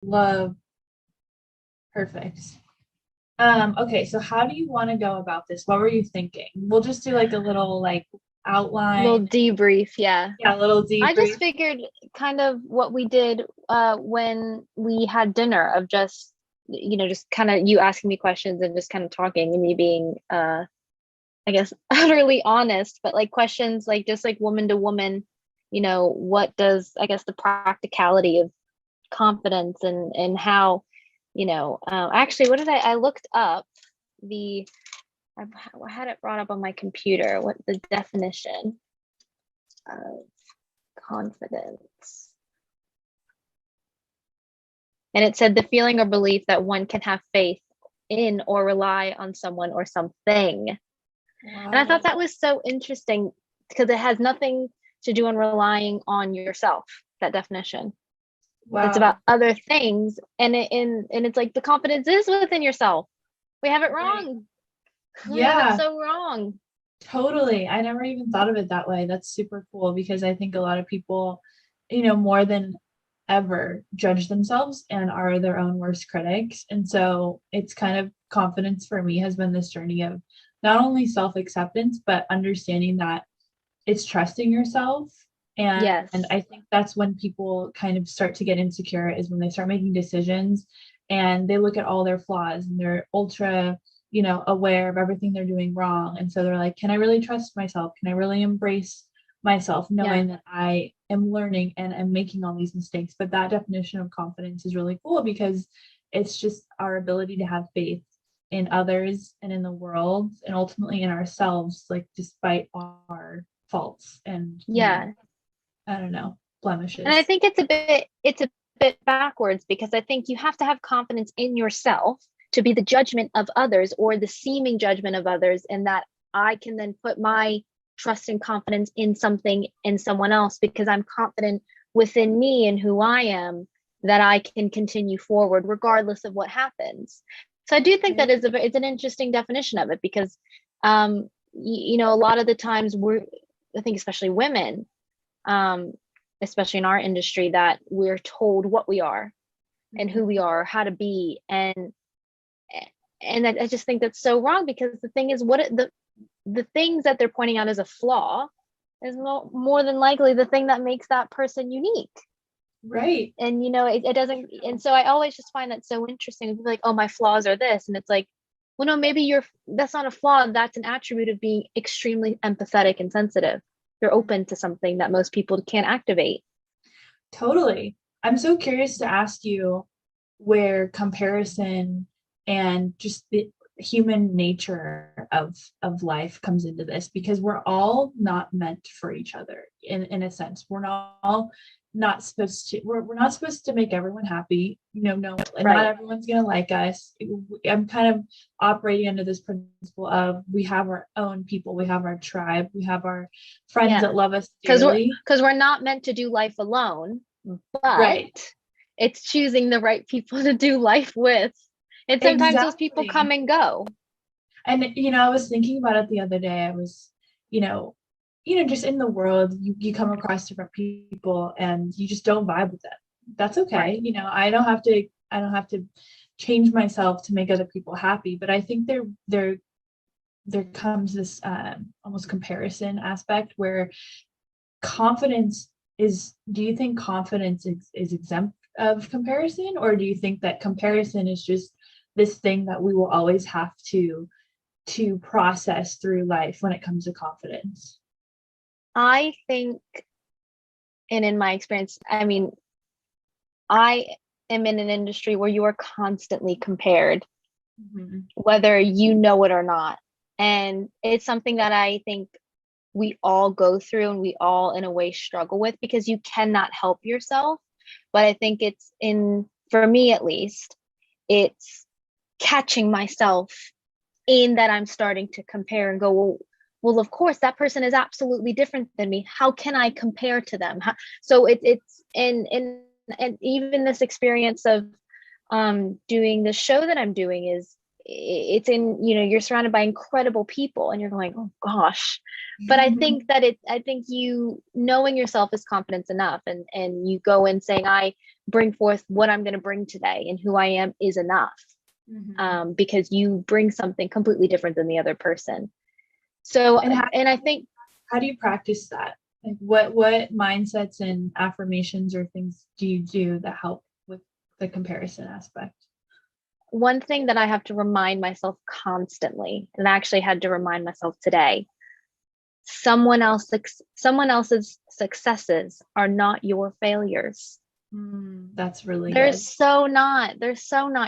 Love. Perfect. Okay, so how do you want to go about this? What were you thinking? We'll just do like a little like Little outline. debrief, yeah. Yeah, a little I just debrief. figured kind of what we did when we had dinner of just, just kind of you asking me questions and just kind of talking and me being, I guess, utterly honest, but like questions like just like woman to woman, what does, I guess, the practicality of confidence and how, actually, what did I looked up the, I had it brought up on my computer, what the definition of confidence. And it said the feeling or belief that one can have faith in or rely on someone or something. And I thought Wow. that was so interesting because it has nothing to do on relying on yourself, that definition. It's about Wow. other things. And it's like the confidence is within yourself. We have it Right. wrong. We have it Yeah, so wrong. totally. I never even thought of it that way. That's super cool because I think a lot of people, more than ever judge themselves and are their own worst critics. And so it's kind of confidence for me has been this journey of not only self-acceptance, but understanding that it's trusting yourself. And Yes. I think that's when people kind of start to get insecure is when they start making decisions and they look at all their flaws and they're ultra, aware of everything they're doing wrong. And so they're like, can I really trust myself? Can I really embrace myself, Yeah. knowing that I am learning and am making all these mistakes? But that definition of confidence is really cool because it's just our ability to have faith in others and in the world and ultimately in ourselves, like despite our faults and, Yeah. I don't know, And I blemishes. think it's a bit backwards because I think you have to have confidence in yourself to be the judgment of others or the seeming judgment of others, and that I can then put my trust and confidence in something in someone else because I'm confident within me and who I am that I can continue forward regardless of what happens. So I do think that Right. is it's an interesting definition of it because a lot of the times I think especially women, um, especially in our industry, that we're told what we are and who we Mhm. are, how to be, and I just think that's so wrong because the thing is, the things that they're pointing out as a flaw is more than likely the thing that makes that person unique. Right. And it doesn't. And so I always just find that so interesting. People like, oh, my flaws are this, and it's like, well, no, maybe that's not a flaw. That's an attribute of being extremely empathetic and sensitive. You're open to something that most people can't activate. Totally. I'm so curious to ask you where comparison and just the human nature of life comes into this because we're all not meant for each other in a sense. We're not all not supposed to we're not supposed to make everyone happy. No, and not Right. everyone's gonna like us. I'm kind of operating under this principle of we have our own people, we have our tribe, we have our friends that Yeah. love us Because we're dearly. because we're not meant to do life alone, but Right. it's choosing the right people to do life with. And sometimes those people come Exactly. and go. And I was thinking about it the other day. I was, you know, just in the world, you come across different people and you just don't vibe with them. That's Right. okay. I don't have to change myself to make other people happy, but I think there comes this almost comparison aspect where confidence do you think confidence is exempt of comparison, or do you think that comparison is just this thing that we will always have to process through life when it comes to confidence? I think, and in my experience, I mean, I am in an industry where you are constantly compared, Mhm. whether you know it or not. And it's something that I think we all go through and we all, in a way, struggle with because you cannot help yourself. But I think for me at least, it's catching myself in that I'm starting to compare and go, well, of course, that person is absolutely different than me. How can I compare to them? So it's and even this experience of doing the show that I'm doing it's in, you know, you're surrounded by incredible people and you're going, oh gosh. But I think that I think you knowing yourself is confidence enough, and you go in saying, I bring forth what I'm going to bring today, and who I am is enough. Because you bring something completely different than the other person. So, and I think, how do you practice that? Like what mindsets and affirmations or things do you do that help with the comparison aspect? one thing that I have to remind myself constantly, and I actually had to remind myself today, someone else's successes are not your failures. That's really They're good. so not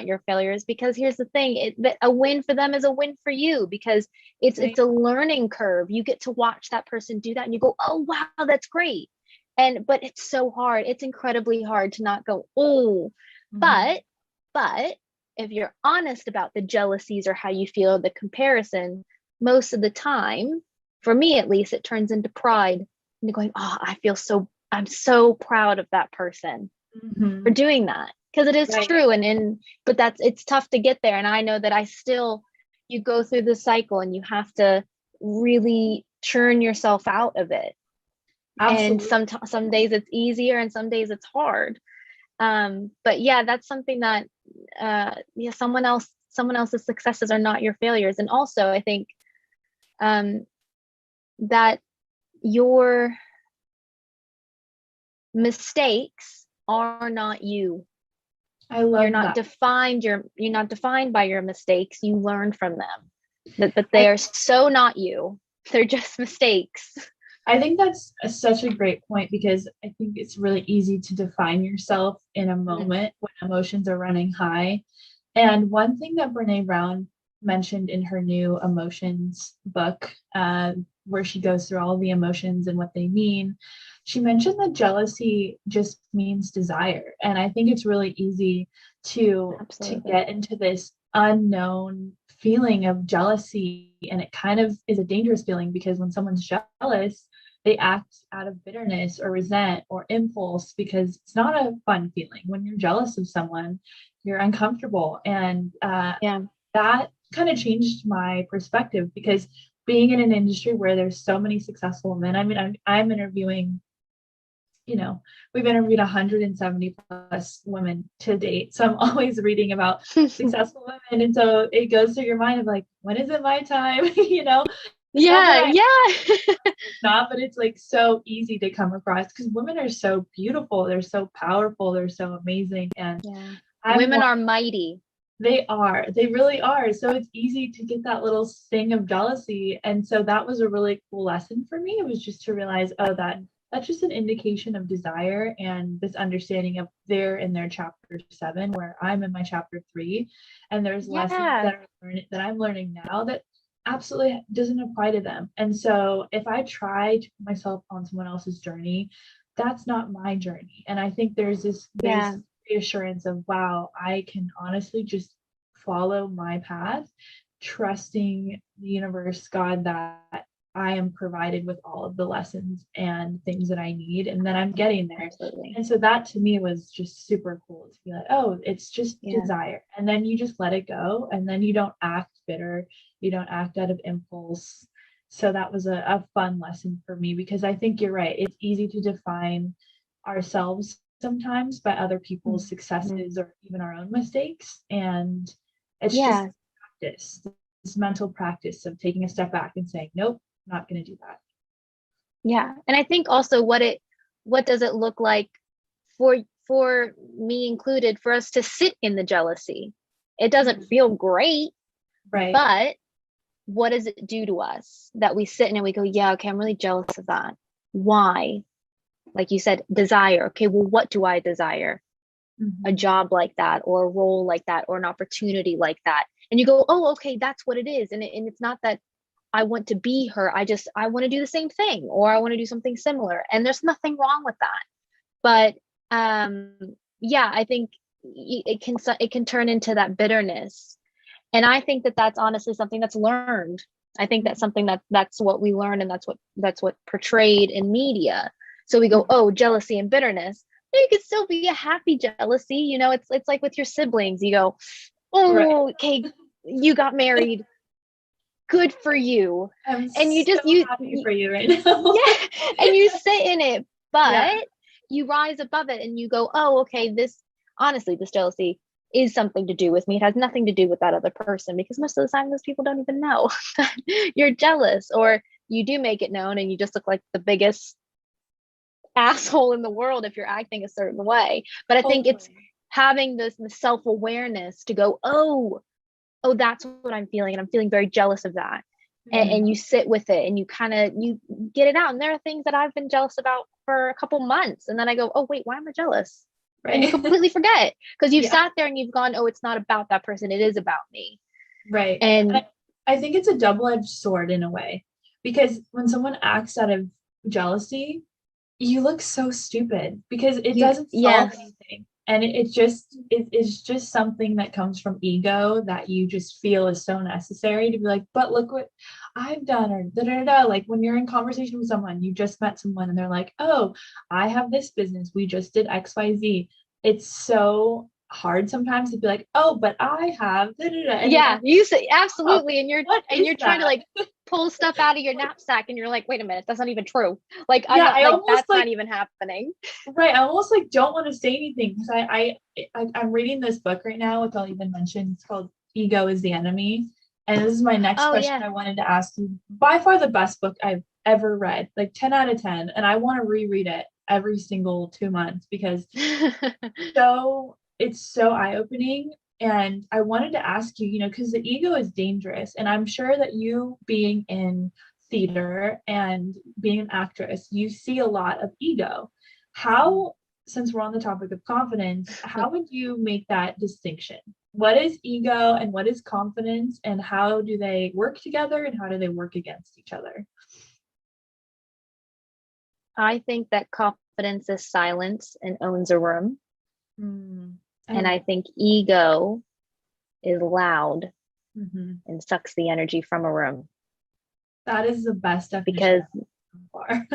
your failures, because here's the thing, a win for them is a win for you, because it's a learning curve. You get to watch that person do that and you go, oh wow, that's great. But it's so hard. It's incredibly hard to not go, oh. But if you're honest about the jealousies or how you feel the comparison, most of the time, for me at least, it turns into pride and going, oh, I'm so proud of that person for doing that, because it is true. But it's tough to get there. And I know that you go through the cycle and you have to really churn yourself out of it. Absolutely. And some days it's easier and some days it's hard. But yeah, that's something that someone else's successes are not your failures. And also I think that your mistakes are not you. I love you're not that. You're not defined by your mistakes. You learn from them. That they are so not you. They're just mistakes. I think that's such a great point, because I think it's really easy to define yourself in a moment when emotions are running high. And one thing that Brene Brown mentioned in her new emotions book, where she goes through all the emotions and what they mean, she mentioned that jealousy just means desire. And I think it's really easy to get into this unknown feeling of jealousy. And it kind of is a dangerous feeling, because when someone's jealous, they act out of bitterness or resent or impulse, because it's not a fun feeling. When you're jealous of someone, you're uncomfortable. And that kind of changed my perspective, because being in an industry where there's so many successful women, I mean, I'm interviewing, we've interviewed 170 plus women to date. So I'm always reading about successful women. And so it goes through your mind of like, when is it my time? Yeah. Not, but it's like so easy to come across, because women are so beautiful. They're so powerful. They're so amazing. And women are mighty. They are. They really are. So it's easy to get that little sting of jealousy. And so that was a really cool lesson for me. It was just to realize, oh, that's just an indication of desire, and this understanding of they're in their chapter 7, where I'm in my chapter 3. And there's lessons that I'm learning now that absolutely doesn't apply to them. And so if I try to put myself on someone else's journey, that's not my journey. And I think there's reassurance of, wow, I can honestly just follow my path, trusting the universe, God, that I am provided with all of the lessons and things that I need, and then I'm getting there. Absolutely. And so that to me was just super cool to be like, oh, it's just desire. And then you just let it go, and then you don't act bitter, you don't act out of impulse. So that was a fun lesson for me, because I think you're right. It's easy to define ourselves sometimes by other people's successes or even our own mistakes. And it's just practice, this mental practice of taking a step back and saying, nope, I'm not going to do that. Yeah. And I think also what does it look like for me included, for us to sit in the jealousy? It doesn't feel great, right? But what does it do to us that we sit in and we go, yeah, okay, I'm really jealous of that. Why? Like you said, desire. Okay, well, what do I desire? A job like that, or a role like that, or an opportunity like that. And you go, oh, okay, that's what it is. And it's not that I want to be her. I want to do the same thing, or I want to do something similar. And there's nothing wrong with that. But I think it can turn into that bitterness. And I think that that's honestly something that's learned. I think that's something that's what we learn, and that's what portrayed in media. So we go, oh, jealousy and bitterness. You could still be a happy jealousy. It's like with your siblings. You go, oh, okay, you got married. Good for you. I'm And you so just, you, happy for you right now. yeah, and you sit in it, but Yeah. you rise above it and you go, oh, okay, honestly, this jealousy is something to do with me. It has nothing to do with that other person, because most of the time those people don't even know that you're jealous, or you do make it known and you just look like the biggest asshole in the world if you're acting a certain way. But I think it's Totally. having this self-awareness to go, oh, that's what I'm feeling, and I'm feeling very jealous of that. And you sit with it and you kind of, you get it out. And there are things that I've been jealous about for a couple months, and then I go, oh wait, why am I jealous? Right. And you completely forget, because you've Yeah. sat there and you've gone, oh, it's not about that person, it is about me. Right. And I think it's a double-edged sword in a way, because when someone acts out of jealousy, you look so stupid because it doesn't solve yes, anything. And it is just something that comes from ego that you just feel is so necessary to be like, but look what I've done, or da da da. Like when you're in conversation with someone, you just met someone and they're like, oh, I have this business. We just did XYZ. It's so hard sometimes to be like, oh, but I have da da da. And yeah, you say oh, absolutely. And what is you're trying to that? like pull stuff out of your knapsack, and you're like, wait a minute, that's not even true. Like, I'm Yeah, not I like, almost that's like not even happening. right. I almost like don't want to say anything because I'm reading this book right now, which I'll even mention. It's called Ego is the Enemy. And this is my next Oh question yeah. I wanted to ask you. By far the best book I've ever read, like 10 out of 10. And I want to reread it every single 2 months because it's so eye-opening. And I wanted to ask you, because the ego is dangerous. And I'm sure that you being in theater and being an actress, you see a lot of ego. How, since we're on the topic of confidence, how would you make that distinction? What is ego and what is confidence, and how do they work together and how do they work against each other? I think that confidence is silence and owns a room. Mm, And I I think ego is loud mhm. and sucks the energy from a room. That is the best Because, definition so far.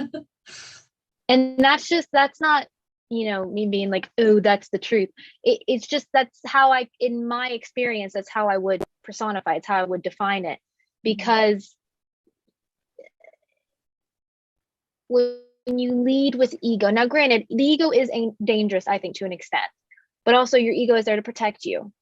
and that's not, me being like, oh, that's the truth. It's just, that's how in my experience, that's how I would personify, it's how I would define it. Because when you lead with ego, now granted, the ego is dangerous, I think, to an extent, but also your ego is there to protect you,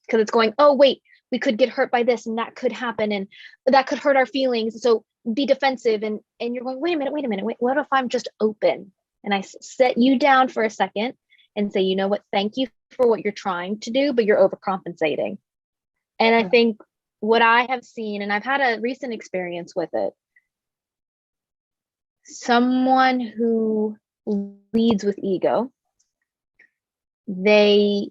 because it's going, oh wait, we could get hurt by this, and that could happen, and that could hurt our feelings, so be defensive. And you're going, wait a minute, wait, what if I'm just open and I set you down for a second and say, you know what, thank you for what you're trying to do, but you're overcompensating. And I think what I have seen, and I've had a recent experience with it, someone who leads with ego, they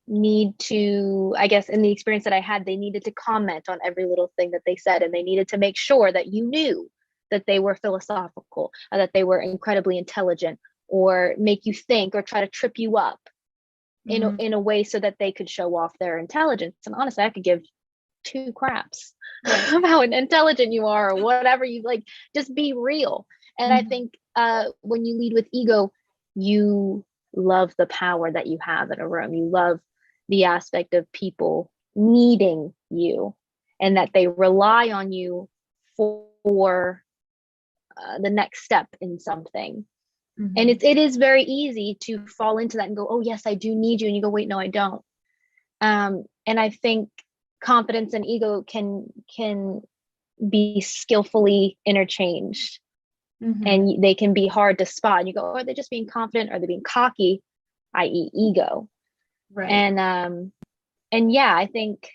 need to, I guess, in the experience that I had, they needed to comment on every little thing that they said, and they needed to make sure that you knew that they were philosophical, or that they were incredibly intelligent, or make you think, or try to trip you up in a way so that they could show off their intelligence. And honestly, I could give two craps about how intelligent you are, or whatever you like. Just be real. And I think when you lead with ego, you love the power that you have in a room. You love the aspect of people needing you, and that they rely on you for the next step in something. And it is very easy to fall into that and go, oh yes, I do need you. And you go, wait, no, I don't. And I think confidence and ego can be skillfully interchanged, and they can be hard to spot. And you go, oh, are they just being confident? Are they being cocky, i.e. ego? Right. And yeah, I think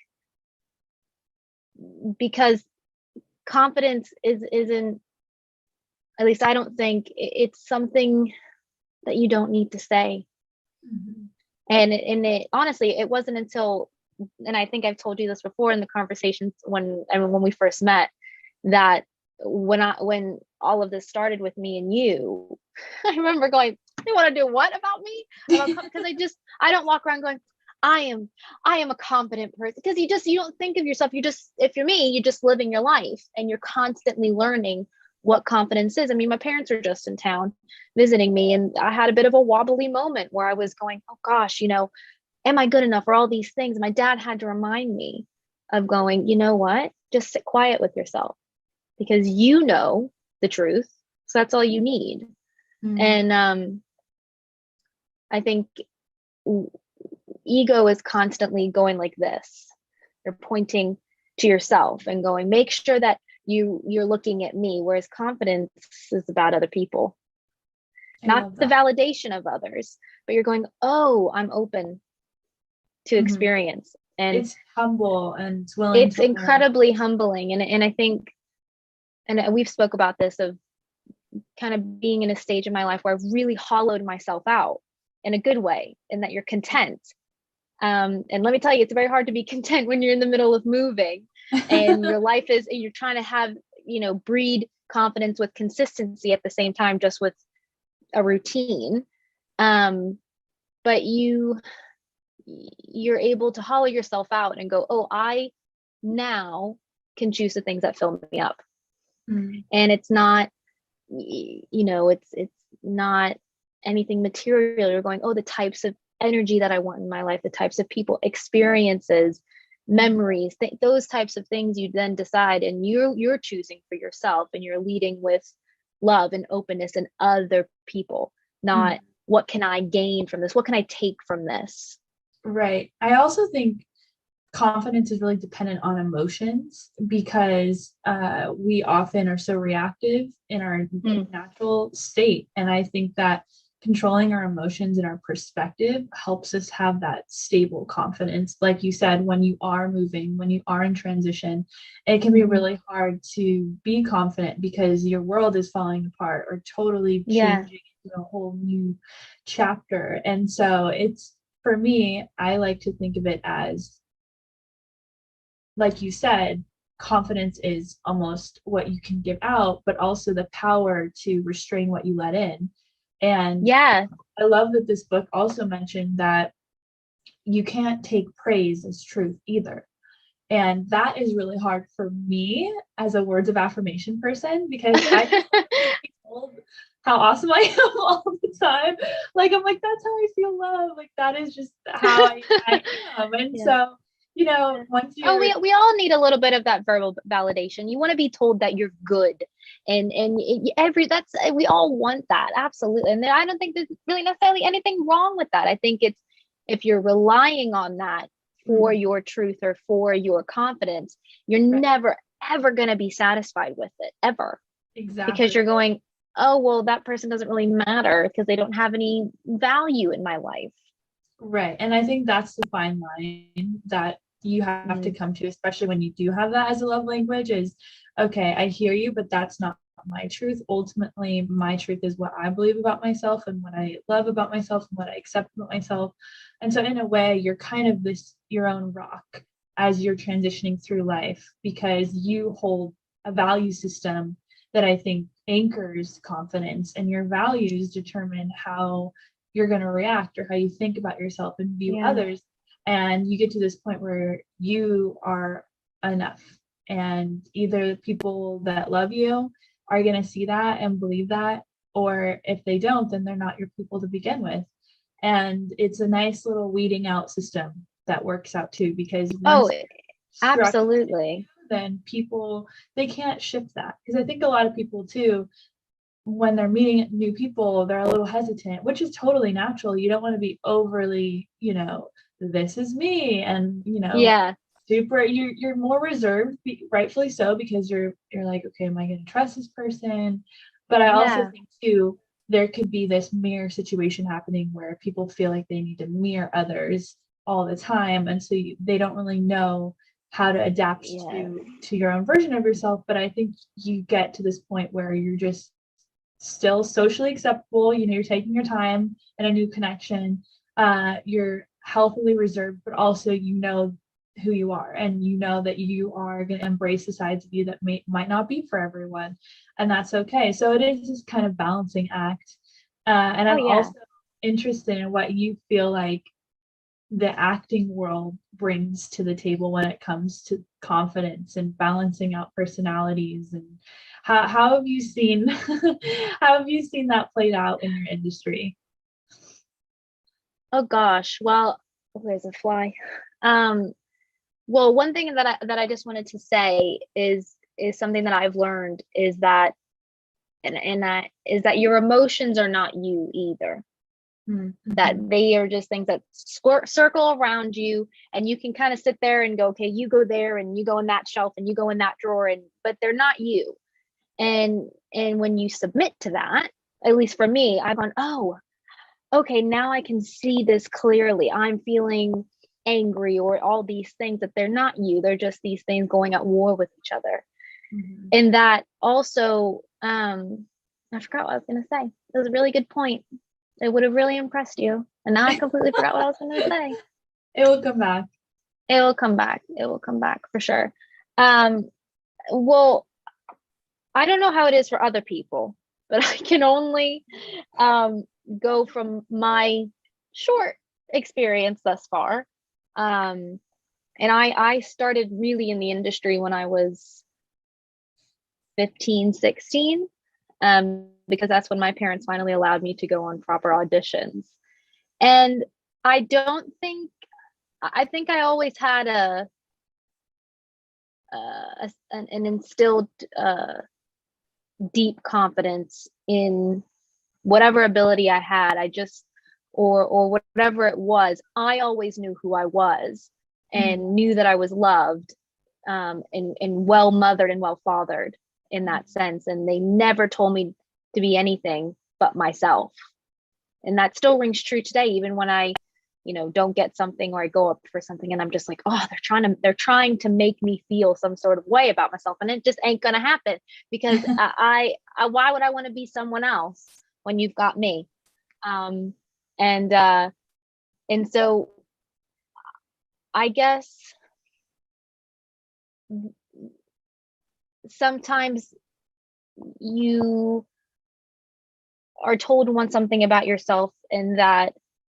because confidence isn't, at least I don't think it's something that you don't need to say. And it honestly, it wasn't until, and I think I've told you this before in the conversations when we first met, that when all of this started with me and you, I remember going, you want to do what about me? Because I don't walk around going, I am a confident person, because you don't think of yourself. If you're me, you're just living your life, and you're constantly learning what confidence is. I mean, my parents were just in town visiting me, and I had a bit of a wobbly moment where I was going, oh gosh, am I good enough for all these things? My dad had to remind me of going, you know what? Just sit quiet with yourself because you know the truth. So that's all you need. Mm. And I think ego is constantly going like this. You're pointing to yourself and going, make sure that you're looking at me, whereas confidence is about other people, I not love the that. validation of others, but you're going, oh, I'm open to Mhm. experience. And It's humble and it's willing it's to learn. incredibly humbling. And I think, and we've spoke about this, of kind of being in a stage in my life where I've really hollowed myself out in a good way, and that you're content. And let me tell you, it's very hard to be content when you're in the middle of moving and your life is, you're trying to have, breed confidence with consistency at the same time, just with a routine. Um, but you're able to hollow yourself out and go, oh, I now can choose the things that fill me up. Mm. And it's not, it's not anything material. You're going, oh, the types of energy that I want in my life, the types of people, experiences, memories, those types of things you then decide, and you're choosing for yourself, and you're leading with love and openness and other people, Mm. not what can I gain from this? What can I take from this? Right. I also think confidence is really dependent on emotions because we often are so reactive in our Mm, natural state. And I think that controlling our emotions and our perspective helps us have that stable confidence. Like you said, when you are moving, when you are in transition, it can be mhm. really hard to be confident because your world is falling apart or totally Yeah. changing into a whole new chapter. And so it's, for me, I like to think of it as, like you said, confidence is almost what you can give out, but also the power to restrain what you let in. And Yeah. I love that this book also mentioned that you can't take praise as truth either. And that is really hard for me as a words of affirmation person because I just be told how awesome I am all the time. Like I'm like, that's how I feel love. Like that is just how I am. And Yeah. so, once Oh, you're we all need a little bit of that verbal validation. You want to be told that you're good, and every that's we all want that, absolutely. And I don't think there's really necessarily anything wrong with that. I think it's, if you're relying on that for mm, your truth or for your confidence, you're right, never ever going to be satisfied with it ever, because exactly. you're going, oh well, that person doesn't really matter because they don't have any value in my life. Right. And I think that's the fine line that you have to Mm, come to, especially when you do have that as a love language, is okay, I hear you, but that's not my truth. Ultimately, my truth is what I believe about myself and what I love about myself and what I accept about myself. And so in a way, you're kind of this your own rock as you're transitioning through life because you hold a value system that I think anchors confidence, and your values determine how you're going to react or how you think about yourself and view yeah. others. And you get to this point where you are enough. And either the people that love you are going to see that and believe that, or if they don't, then they're not your people to begin with. And it's a nice little weeding out system that works out too, because Oh, once struck into you, absolutely. then people, they can't shift that. Because I think a lot of people too, when they're meeting new people, they're a little hesitant, which is totally natural. You don't want to be overly, this is me, and Yeah. super. You're more reserved, rightfully so, because you're like, okay, am I going to trust this person? But I also Yeah. think too, there could be this mirror situation happening where people feel like they need to mirror others all the time, and so they don't really know how to adapt Yeah. to your own version of yourself. But I think you get to this point where you're just still socially acceptable. You're taking your time in a new connection. You're healthily reserved, but also who you are, and you know that you are going to embrace the sides of you that might not be for everyone, and that's okay. So it is this kind of balancing act. And Oh I'm yeah. also interested in what you feel like the acting world brings to the table when it comes to confidence and balancing out personalities, and how have you seen how have you seen that played out in your industry? Oh gosh. Well, oh, there's a fly. Um, Well, one thing that I just wanted to say is something that I've learned is that and that is that your emotions are not you either. That Mm-hmm. they are just things that circle around you, and you can kind of sit there and go, okay, you go there and you go in that shelf and you go in that drawer, and but they're not you. And when you submit to that, at least for me, I've gone, oh, okay, now I can see this clearly. I'm feeling angry or all these things, that they're not you. They're just these things going at war with each other. Mm-hmm. And that also, I forgot what I was going to say. It was a really good point. It would have really impressed you. And now I completely forgot what I was going to say. It will come back. It will come back. It will come back for sure. Um, well, I don't know how it is for other people, but I can only go from my short experience thus far. And I started really in the industry when I was 15, 16, because that's when my parents finally allowed me to go on proper auditions. And I don't think, I think I always had an instilled deep confidence in whatever ability I had. I just, or whatever it was, I always knew who I was Mm-hmm. and knew that I was loved, and well mothered and well fathered in that sense. And they never told me to be anything but myself. And that still rings true today, even when I, don't get something or I go up for something and I'm just like, oh, they're trying to make me feel some sort of way about myself, and it just ain't gonna happen, because why would I want to be someone else when you've got me? Um, and so I guess sometimes you are told one something about yourself, and that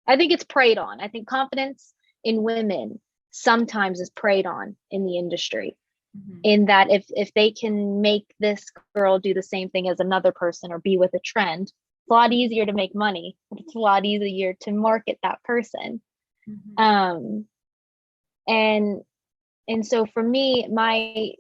I think it's preyed on. I think confidence in women sometimes is preyed on in the industry, Mm-hmm. in that if they can make this girl do the same thing as another person or be with a trend, it's a lot easier to make money. It's a lot easier to market that person. Mm-hmm. Um, and so for me, my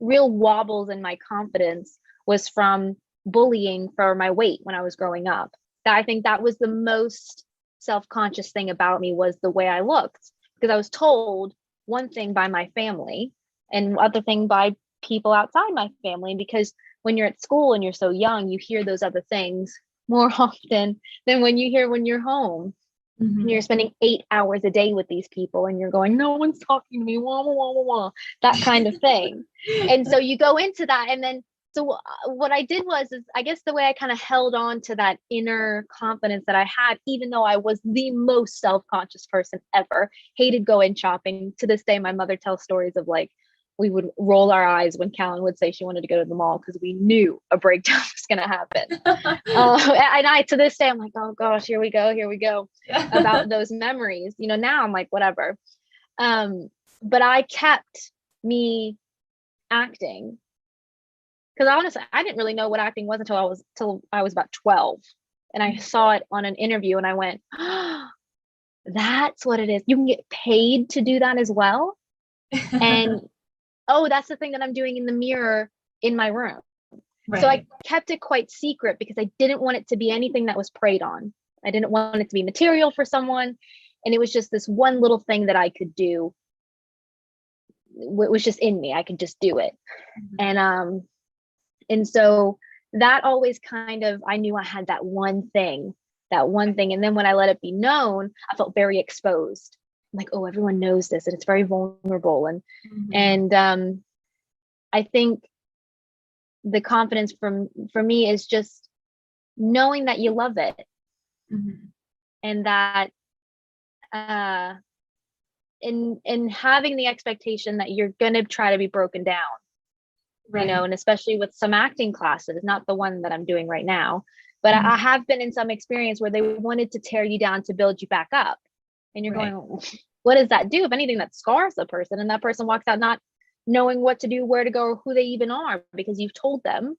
real wobbles in my confidence was from bullying for my weight when I was growing up. I think that was the most self-conscious thing about me, was the way I looked, because I was told one thing by my family and other thing by people outside my family. Because when you're at school and you're so young, you hear those other things more often than when you're home. And Mm-hmm. you're spending 8 hours a day with these people and you're going, no one's talking to me, wah, wah, wah, wah, wah, that kind of thing. And so you go into that. And then, so what I did was, is I guess the way I kind of held on to that inner confidence that I had, even though I was the most self-conscious person ever, hated going shopping. To this day, my mother tells stories of like, we would roll our eyes when Kalyn would say she wanted to go to the mall because we knew a breakdown was going to happen. And I, to this day, I'm like, oh gosh, here we go about those memories. Now I'm like, whatever. But I kept me acting, because honestly, I didn't really know what acting was until I was about 12, and I saw it on an interview, and I went, oh, that's what it is. You can get paid to do that as well. And oh, that's the thing that I'm doing in the mirror in my room. Right. So I kept it quite secret because I didn't want it to be anything that was preyed on. I didn't want it to be material for someone. And it was just this one little thing that I could do. It was just in me. I could just do it. Mm-hmm. And so that always kind of, I knew I had that one thing. And then when I let it be known, I felt very exposed. I'm like, oh, everyone knows this, and it's very vulnerable. And I think the confidence for me is just knowing that you love it. Mm-hmm. And that in having the expectation that you're going to try to be broken down, Right. and especially with some acting classes, not the one that I'm doing right now, but Mm-hmm. I have been in some experience where they wanted to tear you down to build you back up. And you're Right. going, what does that do? If anything, that scars a person, and that person walks out not knowing what to do, where to go, or who they even are, because you've told them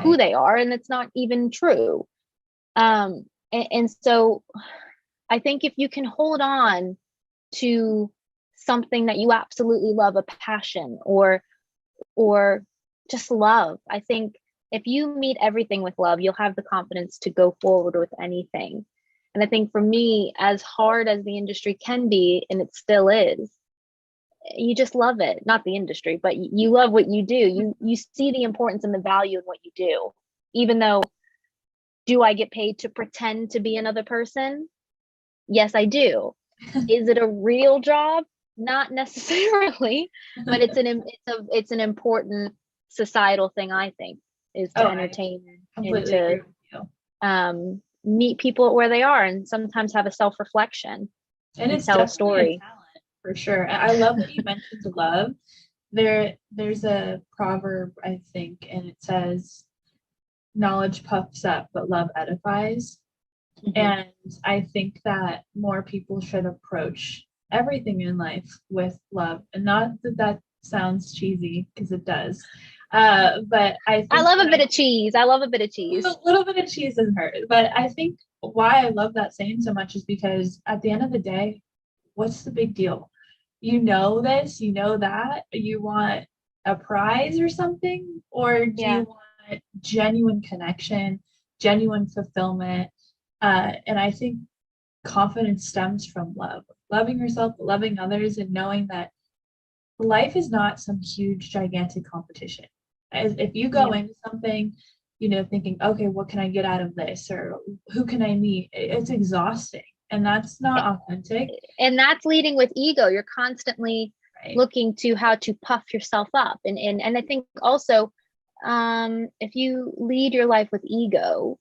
who they are, and it's not even true. And so I think if you can hold on to something that you absolutely love, a passion or just love. I think if you meet everything with love, you'll have the confidence to go forward with anything. And I think for me, as hard as the industry can be, and it still is, you just love it. Not the industry, but you love what you do. You see the importance and the value in what you do. Even though, do I get paid to pretend to be another person? Yes, I do. Is it a real job? Not necessarily, but it's an important societal thing, I think, is to entertain and to meet people where they are, and sometimes have a self-reflection and it's tell a story. A talent, for sure. I love that you mentioned love. There's a proverb, I think, and it says, knowledge puffs up, but love edifies. Mm-hmm. And I think that more people should approach everything in life with love. And not that sounds cheesy, because it does. But I love a bit of cheese. I love a bit of cheese. A little bit of cheese doesn't hurt. But I think why I love that saying so much is because at the end of the day, what's the big deal? You know this, you know that, you want a prize or something, or do you want genuine connection, genuine fulfillment? And I think confidence stems from love, loving yourself, loving others, and knowing that life is not some huge, gigantic competition. If you go into something, thinking, okay, what can I get out of this? Or who can I meet? It's exhausting. And that's not authentic. And that's leading with ego. You're constantly looking to how to puff yourself up. And I think also, if you lead your life with ego,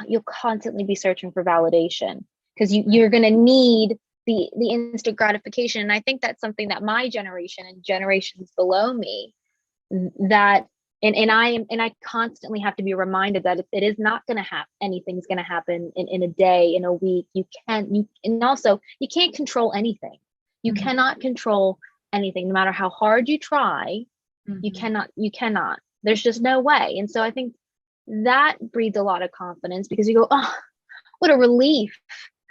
you'll constantly be searching for validation, because you're going to need the instant gratification. And I think that's something that my generation and generations below me, that and I constantly have to be reminded that it is not going to happen. Anything's going to happen in a day, in a week. You can't control anything. You cannot control anything, no matter how hard you try. You cannot. There's just no way. And so I think that breeds a lot of confidence, because you go, oh, what a relief.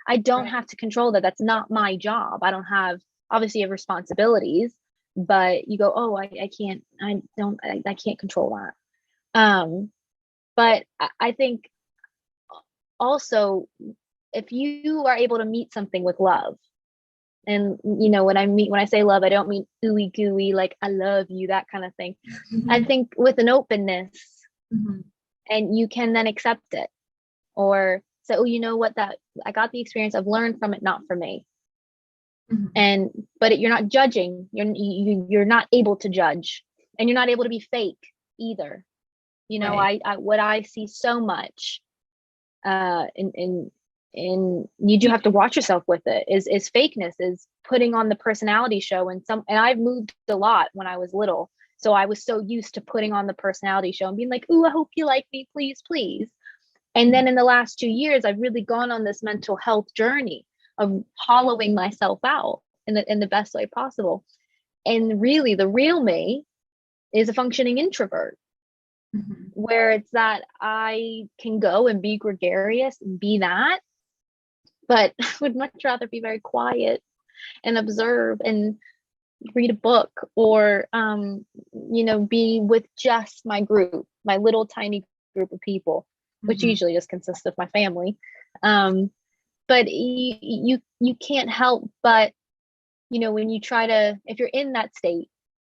I don't have to control that. That's not my job. I don't have, obviously you have responsibilities, but you go, oh, I can't control that. But I think also, if you are able to meet something with love, and when I say love, I don't mean ooey gooey, like I love you, that kind of thing. I think with an openness, and you can then accept it, or say, oh, you know what, that I got the experience, I've learned from it, not for me. But you're not judging. You're not able to judge, and you're not able to be fake either. What I see so much, and you do have to watch yourself with it, is fakeness, is putting on the personality show. And I've moved a lot when I was little, so I was so used to putting on the personality show and being like, ooh, I hope you like me, please, please. And then in the last 2 years, I've really gone on this mental health journey of hollowing myself out in the best way possible. And really, the real me is a functioning introvert, where it's that I can go and be gregarious and be that, but I would much rather be very quiet and observe and read a book, or be with just my group, my little tiny group of people, which usually just consists of my family. But you can't help but, when you try to, if you're in that state,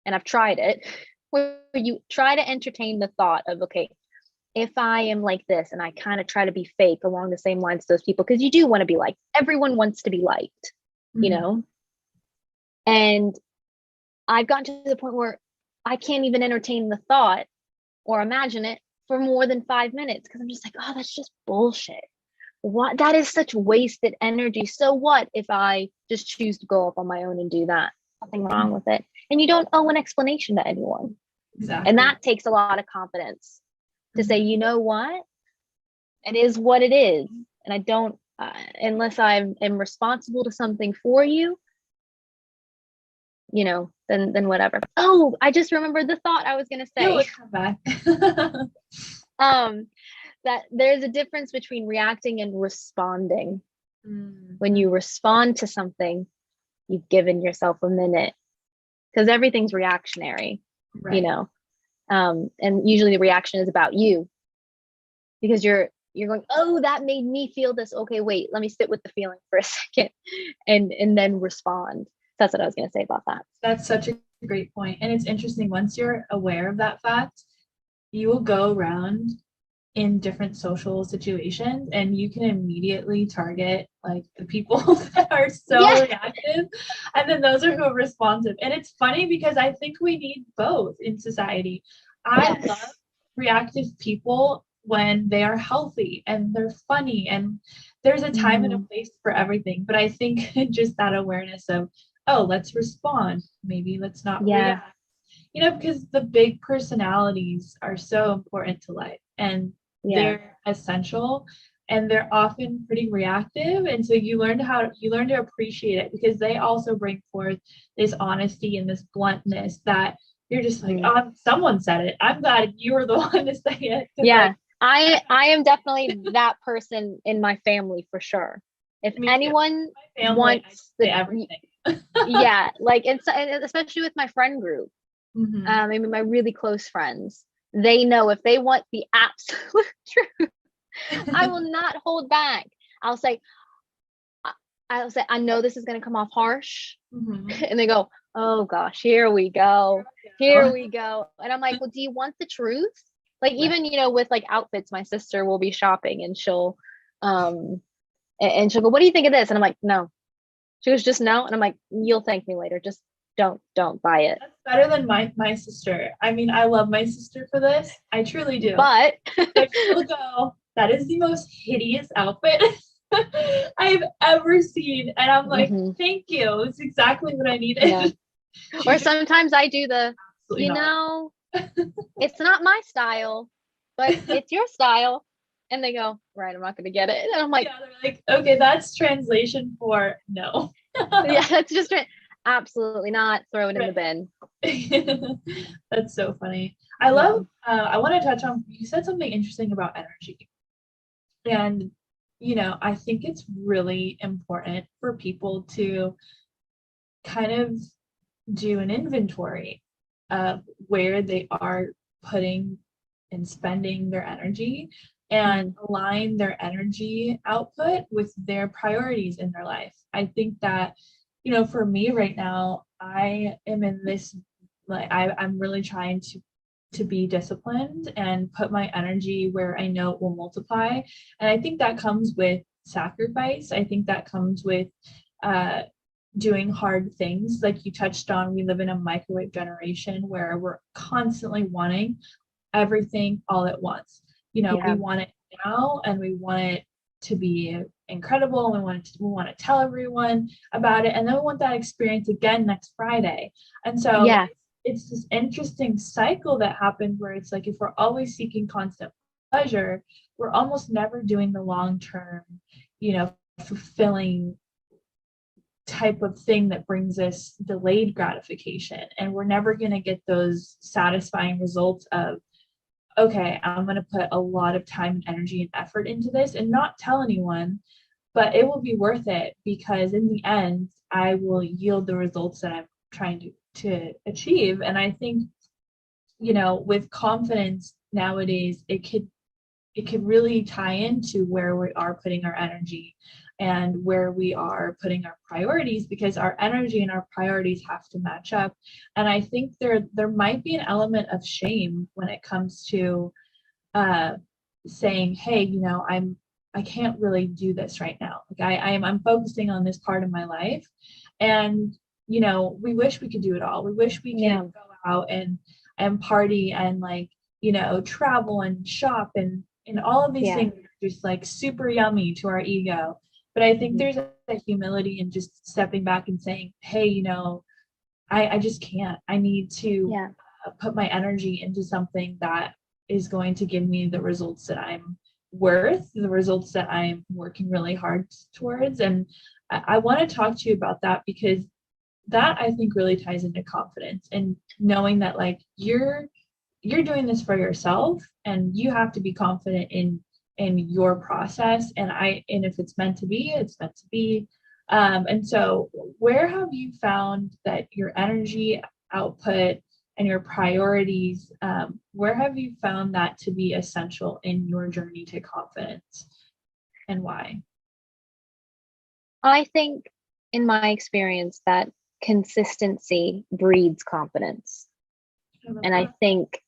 and I've tried it, where you try to entertain the thought of, okay, if I am like this, and I kind of try to be fake along the same lines as those people, because you do want to be liked. Everyone wants to be liked, and I've gotten to the point where I can't even entertain the thought or imagine it for more than 5 minutes, because I'm just like, oh, that's just bullshit. What? That is such wasted energy. So what if I just choose to go off on my own and do that? Nothing wrong with it. And you don't owe an explanation to anyone. Exactly. And that takes a lot of confidence to say, you know what? It is what it is. And I don't, unless I am responsible to something for you, then whatever. Oh, I just remembered the thought I was going to say. Come back. That there's a difference between reacting and responding. When you respond to something, you've given yourself a minute, because everything's reactionary, you Right. know. And usually the reaction is about you, because you're going, oh, that made me feel this. Okay, wait, let me sit with the feeling for a second, and then respond. That's what I was going to say about that. That's such a great point. And it's interesting, once you're aware of that fact, you will go around in different social situations and you can immediately target like the people that are so Yeah. reactive, and then those are who are responsive. And it's funny because I think we need both in society. I love Yes. reactive people when they are healthy and they're funny, and there's a time and a Mhm. place for everything. But I think just that awareness of, oh, let's respond, maybe let's not Yeah. react, because the big personalities are so important to life, and Yeah. they're essential, and they're often pretty reactive. And so you learn to appreciate it, because they also bring forth this honesty and this bluntness that you're just like, Mhm. oh, someone said it. I'm glad you were the one to say it, because like, Yeah. I am definitely that person in my family for sure. If me too. anyone My family, I wants say the, everything. yeah, like, and especially with my friend group, Hmm. maybe my really close friends, they know if they want the absolute truth, I will not hold back. I'll say, I'll say, I know this is going to come off harsh. Hmm. And they go, oh gosh, here we go. Here we go. And I'm like, well, do you want the truth? Like, Right. even, with like outfits, my sister will be shopping and um, and she'll go, what do you think of this? And I'm like, no. She goes, just no. And I'm like, you'll thank me later. Just don't buy it. That's better than my sister. I mean, I love my sister for this. I truly do. But But she'll go, that is the most hideous outfit I've ever seen. And I'm like, Mhm, thank you. It's exactly what I yeah. needed. She's Or just sometimes I do the, absolutely you not. know, it's not my style, but it's your style. And they go, right, I'm not going to get it. And I'm like, Yeah, they're like, okay, that's translation for no. yeah, that's just it. Absolutely not. Throw it in the Right. bin. That's so funny. I love, Mhm. I want to touch on, you said something interesting about energy. And, I think it's really important for people to kind of do an inventory of where they are putting and spending their energy, and Mhm. align their energy output with their priorities in their life. I think that, for me right now, I am in this, like, I'm really trying to be disciplined and put my energy where I know it will multiply. And I think that comes with sacrifice. I think that comes with uh, doing hard things. Like you touched on, we live in a microwave generation where we're constantly wanting everything all at once. We Yeah. want it now, and we want it to be incredible, and we want to tell everyone about it, and then we want that experience again next Friday. And so Yeah. it's this interesting cycle that happens where it's like, if we're always seeking constant pleasure, we're almost never doing the long term, fulfilling type of thing that brings us delayed gratification. And we're never going to get those satisfying results of, okay, I'm going to put a lot of time and energy and effort into this and not tell anyone, but it will be worth it, because in the end, I will yield the results that I'm trying to achieve. And I think, with confidence nowadays, it could really tie into where we are putting our energy and where we are putting our priorities, because our energy and our priorities have to match up. And I think there might be an element of shame when it comes to uh, saying, hey, I can't really do this right now. Like I'm focusing on this part of my life, and we wish we could do it all. We wish we could Yeah. go out and party and, like, travel and shop, and all of these Yeah. things are just like super yummy to our ego. But I think Mhm. there's a humility in just stepping back and saying, hey, I just can't. I need to Yeah. put my energy into something that is going to give me the results that I'm worth, the results that I'm working really hard towards. And I want to talk to you about that, because that, I think, really ties into confidence, and knowing that, like, you're doing this for yourself, and you have to be confident in your process. And if it's meant to be, it's meant to be. And so where have you found that your energy output and your priorities, where have you found that to be essential in your journey to confidence, and why? I think in my experience that consistency breeds confidence. I love And I that. think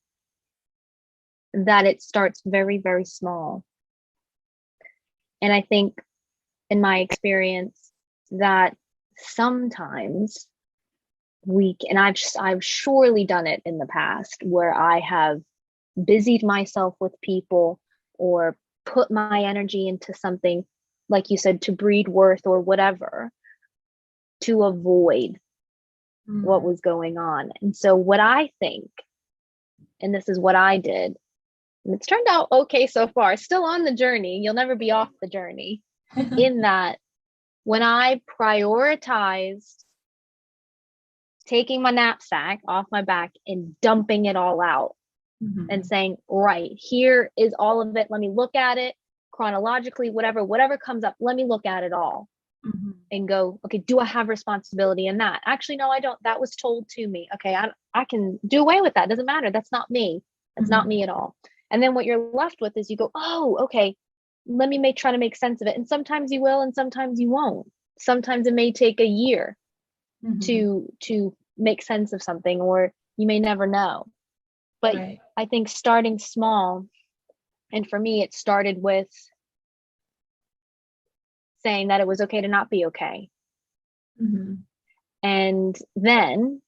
that it starts very, very small. And I think in my experience that sometimes and I've surely done it in the past where I have busied myself with people or put my energy into something, like you said, to breed worth or whatever, to avoid what Mm. was going on. And so what I think, and this is what I did, and it's turned out okay so far, still on the journey, you'll never be off the journey, in that when I prioritized taking my knapsack off my back and dumping it all out and Mhm. saying, right, here is all of it. Let me look at it chronologically, whatever comes up, let me look at it all Mhm. and go, okay, do I have responsibility in that? Actually, no, I don't. That was told to me. Okay, I can do away with that. Doesn't matter. That's not me. That's not Mhm. me at all. And then what you're left with is you go, oh, okay, let me try to make sense of it. And sometimes you will, and sometimes you won't. Sometimes it may take a year Mhm. to make sense of something, or you may never know. But Right. I think starting small, and for me, it started with saying that it was okay to not be okay. Mhm. And then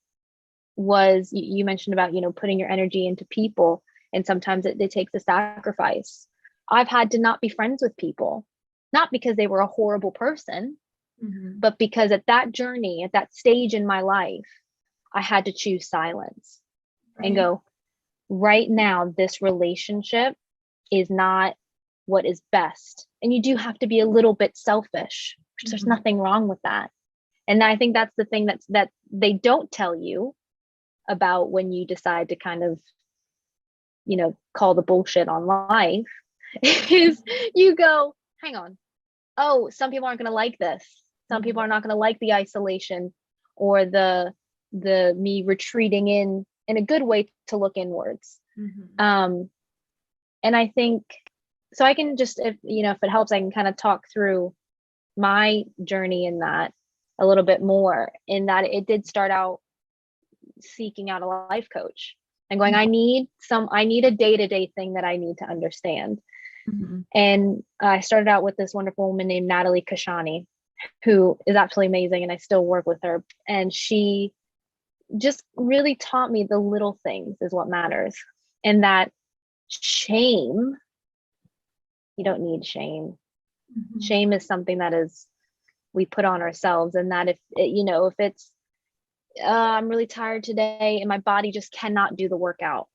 was you mentioned about, putting your energy into people, and sometimes it takes a sacrifice. I've had to not be friends with people, not because they were a horrible person, Mhm. but because at that journey, at that stage in my life, I had to choose silence and Right. go, right now, this relationship is not what is best. And you do have to be a little bit selfish, which there's Mhm. nothing wrong with that. And I think that's the thing that they don't tell you about when you decide to kind of, call the bullshit on life, is you go, hang on. Oh, some people aren't going to like this. Some people Mhm. are not going to like the isolation or the me retreating in a good way to look inwards. Mhm. Um, and I think so. I can just, if it helps, I can kind of talk through my journey in that a little bit more. In that it did start out seeking out a life coach and going, I need a day-to-day thing that I need to understand. Mhm. And I started out with this wonderful woman named Natalie Kashani, who is absolutely amazing, and I still work with her. And she just really taught me the little things is what matters. And that shame, you don't need shame. Mhm. Shame is something that is we put on ourselves, and that if it's I'm really tired today and my body just cannot do the workout,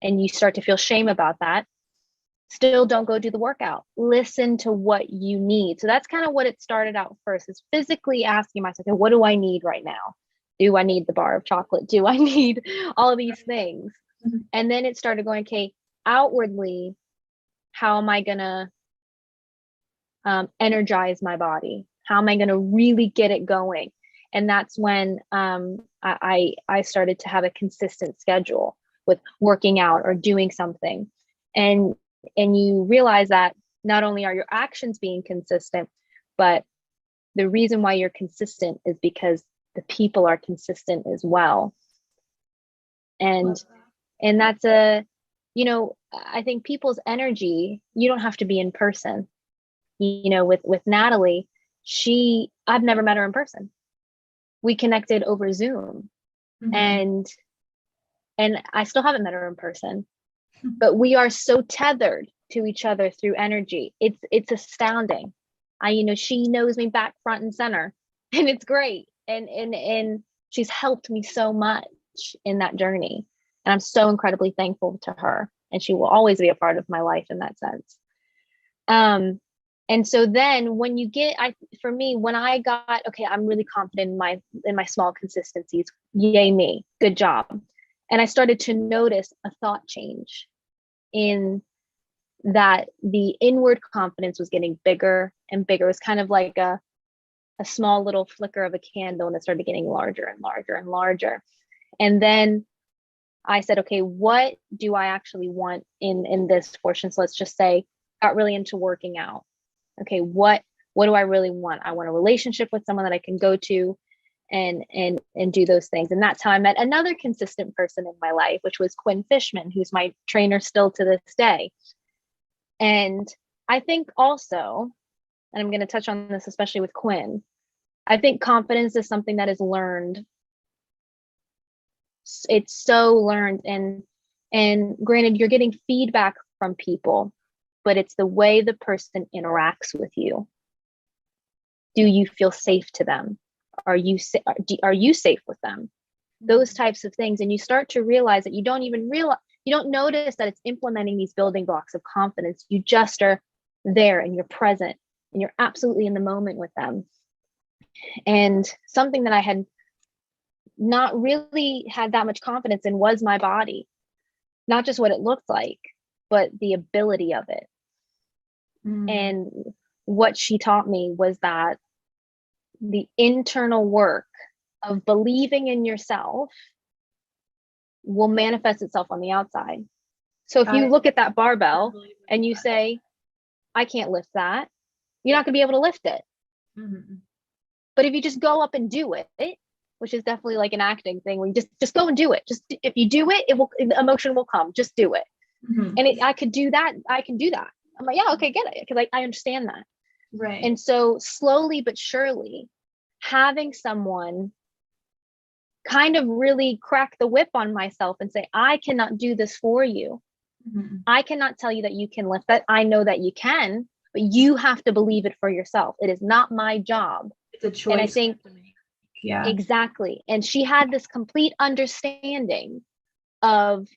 and you start to feel shame about that, still don't go do the workout. Listen to what you need. So that's kind of what it started out first, is physically asking myself, okay, what do I need right now? Do I need the bar of chocolate? Do I need all of these things? Mhm. And then it started going, okay, outwardly, how am I going to energize my body? How am I going to really get it going? And that's when I started to have a consistent schedule with working out or doing something. And you realize that not only are your actions being consistent, but the reason why you're consistent is because the people are consistent as well. And Love that. that's I think people's energy, you don't have to be in person. With Natalie, I've never met her in person. We connected over Zoom, Mhm. and I still haven't met her in person, but we are so tethered to each other through energy. It's astounding. She knows me back, front, and center, and it's great. And she's helped me so much in that journey, and I'm so incredibly thankful to her. And she will always be a part of my life in that sense. And so then when you get, for me, when I got, okay, I'm really confident in my small consistencies. Yay me, good job. And I started to notice a thought change in that the inward confidence was getting bigger and bigger. It was kind of like a small little flicker of a candle, and it started getting larger and larger and larger. And then I said, okay, what do I actually want in this portion? So let's just say got really into working out. Okay, what do I really want? I want a relationship with someone that I can go to and do those things. And that's how I met another consistent person in my life, which was Quinn Fishman, who's my trainer still to this day. And I think also, and I'm going to touch on this, especially with Quinn, I think confidence is something that is learned. It's so learned, and granted, you're getting feedback from people, but it's the way the person interacts with you. Do you feel safe to them? Are you safe with them? Those types of things. And you start to realize that you don't notice that it's implementing these building blocks of confidence. You just are there and you're present and you're absolutely in the moment with them. And something that I had not really had that much confidence in was my body, not just what it looked like, but the ability of it. And what she taught me was that the internal work of believing in yourself will manifest itself on the outside. So if you look at that barbell and you say, I can't lift that, you're not going to be able to lift it. But if you just go up and do it, which is definitely like an acting thing, where you just go and do it. Just if you do it, the emotion will come. Just do it. And I could do that. I can do that. I'm like, yeah, okay, get it. Because I understand that. Right. And so slowly but surely, having someone kind of really crack the whip on myself and say, I cannot do this for you. I cannot tell you that you can lift that. I know that you can, but you have to believe it for yourself. It is not my job. It's a choice. And I think, yeah, exactly. And she had this complete understanding of,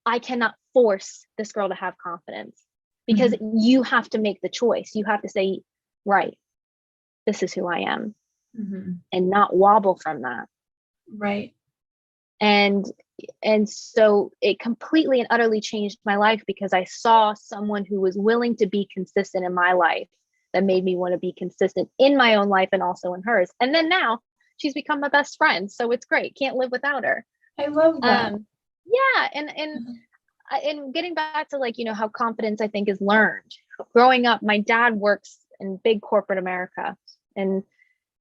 I cannot force this girl to have confidence, because you have to make the choice. You have to say, right, this is who I am, and not wobble from that. Right. And so it completely and utterly changed my life, because I saw someone who was willing to be consistent in my life, that made me want to be consistent in my own life and also in hers. And then now she's become my best friend. So it's great. Can't live without her. I love that. Yeah. And getting back to, like, how confidence, I think, is learned. Growing up, my dad works in big corporate America, and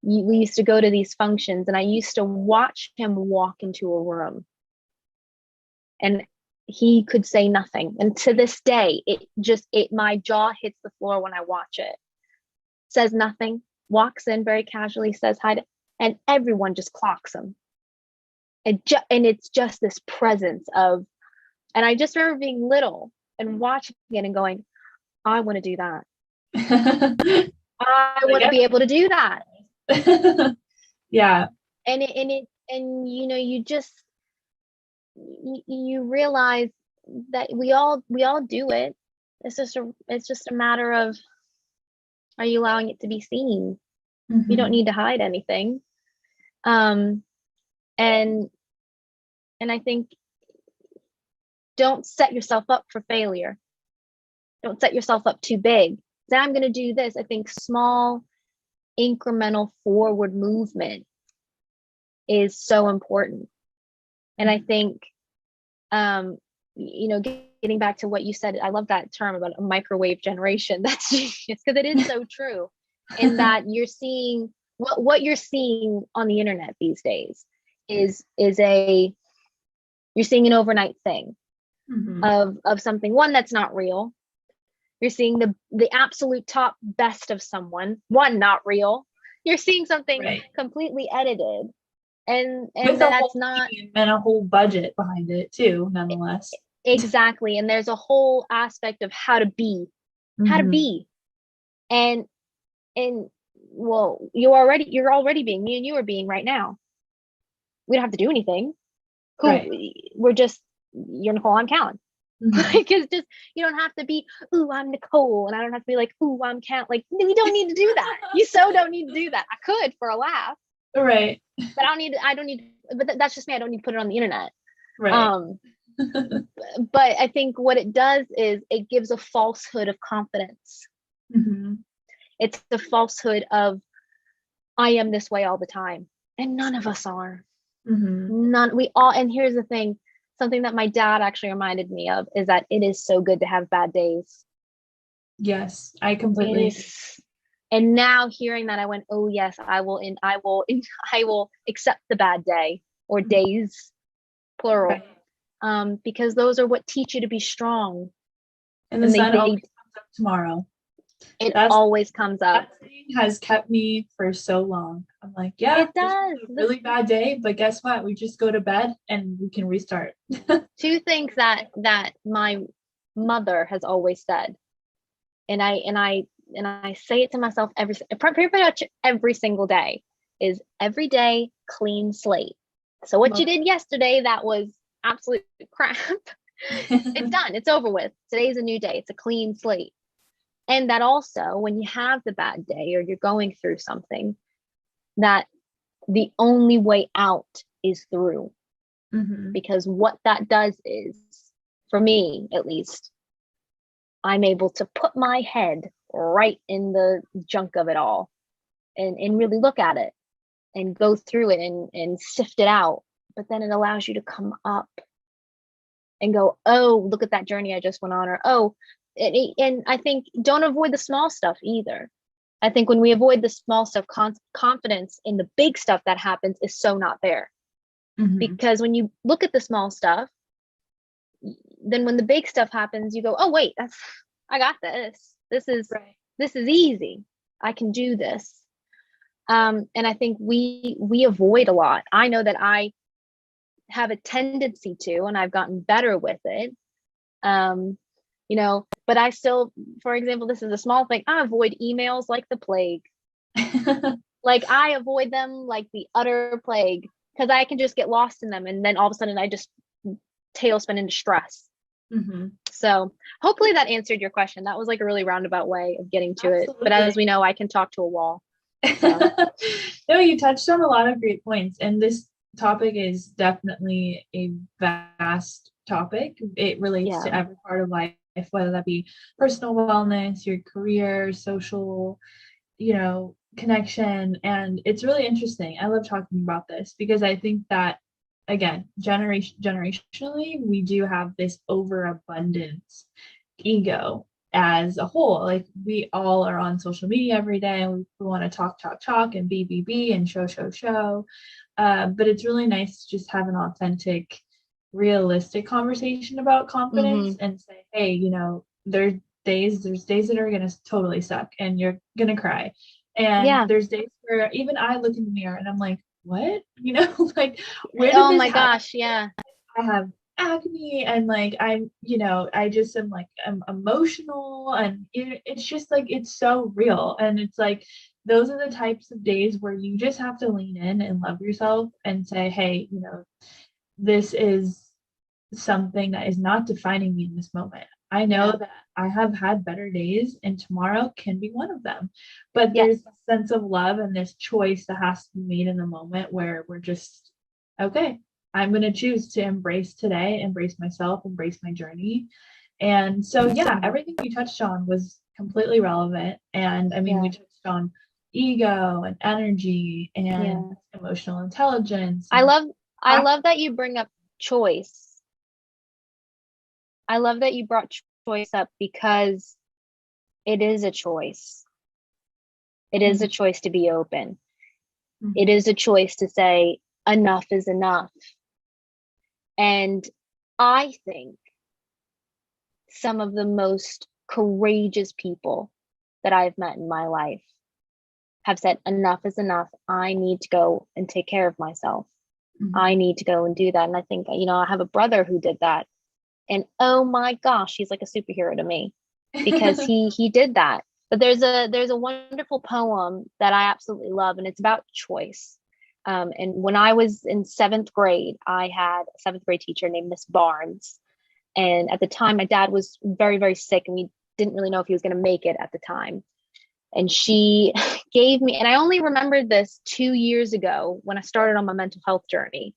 we used to go to these functions, and I used to watch him walk into a room, and he could say nothing. And to this day, my jaw hits the floor when I watch it. Says nothing, walks in very casually, says hi, and everyone just clocks him. And it's just this presence of, and I just remember being little and watching it and going, I want to do that. I want to be able to do that. Yeah. And you realize that we all do it. It's just a matter of, are you allowing it to be seen? You don't need to hide anything. And I think, don't set yourself up for failure. Don't set yourself up too big. Say, I'm going to do this. I think small, incremental forward movement is so important. And I think, getting back to what you said, I love that term about a microwave generation. That's genius, because it is so true. In that you're seeing what you're seeing on the internet these days is you're seeing an overnight thing of something, one, that's not real. You're seeing the absolute top best of someone, one, not real. You're seeing something completely edited, and with that's not, and a whole budget behind it too, nonetheless. Exactly. And there's a whole aspect of how to be, and well, you're already being, me and you are being right now. We don't have to do anything. We're just, you're Nicole, I'm Kalyn. Like, it's just, you don't have to be, ooh, I'm Nicole, and I don't have to be like, ooh, I'm Kalyn. Like, we don't need to do that. You so don't need to do that. I could for a laugh, right? But I don't need. But that's just me. I don't need to put it on the internet, right? But I think what it does is it gives a falsehood of confidence. It's the falsehood of I am this way all the time. And none of us are. Mhm. None, we all, and here's the thing, something that my dad actually reminded me of is that it is so good to have bad days. Yes, I It completely agree. is. And now hearing that, I went, oh yes, I will accept the bad day or days, plural, Right. because those are what teach you to be strong. And the And sun always comes up tomorrow. it That's always comes up. that saying has kept me for so long. I'm like, yeah, It this was does. a really bad day, but guess what? We just go to bed and we can restart. Two things that my mother has always said, and I say it to myself pretty much every single day, is every day clean slate. So what you Love did yesterday that was absolute crap, it's it. done. It's over with. Today's a new day. It's a clean slate. And that also, when you have the bad day or you're going through something, that the only way out is through. Mhm. Because what that does is, for me at least, I'm able to put my head right in the junk of it all and really look at it and go through it and sift it out. But then it allows you to come up and go, oh, look at that journey I just went on, or oh, and I think don't avoid the small stuff either. I think when we avoid the small stuff, confidence in the big stuff that happens is so not there. Mhm. Because when you look at the small stuff, then when the big stuff happens, you go, oh wait, I got this. Right. This is easy. I can do this. And I think we avoid a lot. I know that I have a tendency to, and I've gotten better with it. Um, but I still, for example, this is a small thing. I avoid emails like the plague. Like I avoid them like the utter plague because I can just get lost in them, and then all of a sudden I just tailspin into stress. Mhm. So hopefully that answered your question. That was like a really roundabout way of getting to it. But as Absolutely. we know, I can talk to a wall. So No, you touched on a lot of great points, and this topic is definitely a vast topic. It relates to yeah. every part of life, whether that be personal wellness, your career, social, connection. And it's really interesting. I love talking about this because I think that, again, generationally, we do have this overabundance ego as a whole. Like we all are on social media every day and we want to talk and be and show. But it's really nice to just have an authentic, realistic conversation about confidence Mm-hmm. and say, hey, there's days that are gonna totally suck and you're gonna cry. And Yeah. there's days where even I look in the mirror and I'm like, what? Like, where did Oh this my happen? gosh. Yeah. I have acne and like I just am like I'm emotional and it's just like it's so real and it's like those are the types of days where you just have to lean in and love yourself and say, hey, this is something that is not defining me in this moment. I know Yeah. that I have had better days and tomorrow can be one of them. But Yes. there's a sense of love and this choice that has to be made in the moment where we're just, okay, I'm going to choose to embrace today, embrace myself, embrace my journey. And so, yeah, Mhm. everything you touched on was completely relevant. And I mean, we Yeah. touched on ego and energy and Yeah. emotional intelligence I and love I love that you bring up choice. I love that you brought choice up because it is a choice. It is a Mhm, choice to be open. It mhm, is a choice to say enough is enough. And I think some of the most courageous people that I've met in my life have said, enough is enough. I need to go and take care of myself. I mhm. need to go and do that. And I think, I have a brother who did that. And oh my gosh, he's like a superhero to me because he did that. But there's a wonderful poem that I absolutely love, and it's about choice. And when I was in seventh grade, I had a seventh grade teacher named Miss Barnes. And at the time, my dad was very, very sick, and we didn't really know if he was going to make it at the time. And she gave me, and I only remembered this 2 years ago when I started on my mental health journey,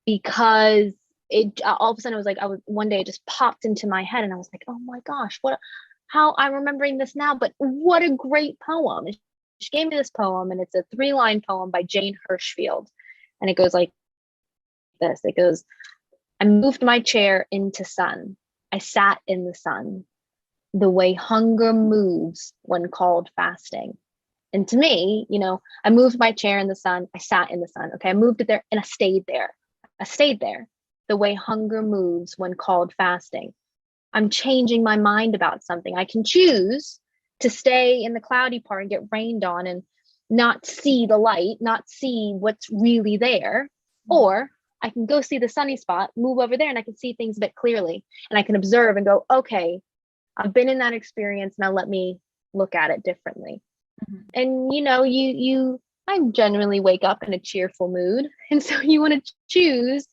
because it all of a sudden it was like I was one day it just popped into my head and I was like, oh my gosh, how I'm remembering this now, but what a great poem. she gave me this poem, and it's a 3-line poem by Jane Hirschfield. And it goes like this. It goes, I moved my chair into sun. I sat in the sun, the way hunger moves when called fasting. And to me, I moved my chair in the sun. I sat in the sun. Okay. I moved it there and I stayed there. I stayed there, the way hunger moves when called fasting. I'm changing my mind about something. I can choose to stay in the cloudy part and get rained on and not see the light, not see what's really there. Or I can go see the sunny spot, move over there, and I can see things a bit clearly. And I can observe and go, okay, I've been in that experience. Now let me look at it differently. And I generally wake up in a cheerful mood. And so you want to choose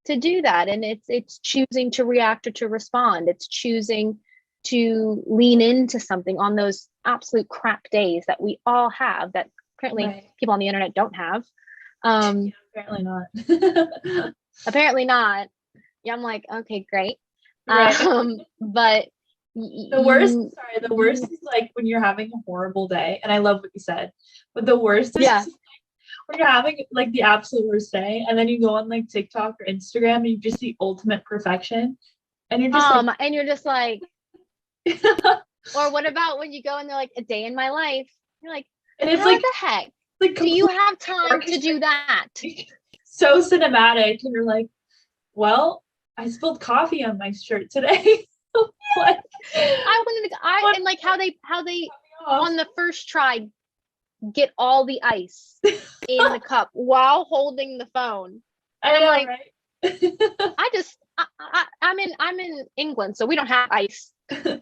to do that. And it's choosing to react or to respond. It's choosing to lean into something on those absolute crap days that we all have, that apparently people on the internet don't have. Apparently not. Apparently not. Yeah, I'm like, okay, great. Right. But the worst is like when you're having a horrible day, and I love what you said, but the worst is when you're having like the absolute worst day, and then you go on like TikTok or Instagram and you just see ultimate perfection, and you're just like or what about when you go and they're like, a day in my life? You're like, and it's how like the heck like do you have time to do that? So cinematic, and you're like, well, I spilled coffee on my shirt today. Like, and like how they on the first try get all the ice in the cup while holding the phone. I know, like, right? I'm in England, so we don't have ice. I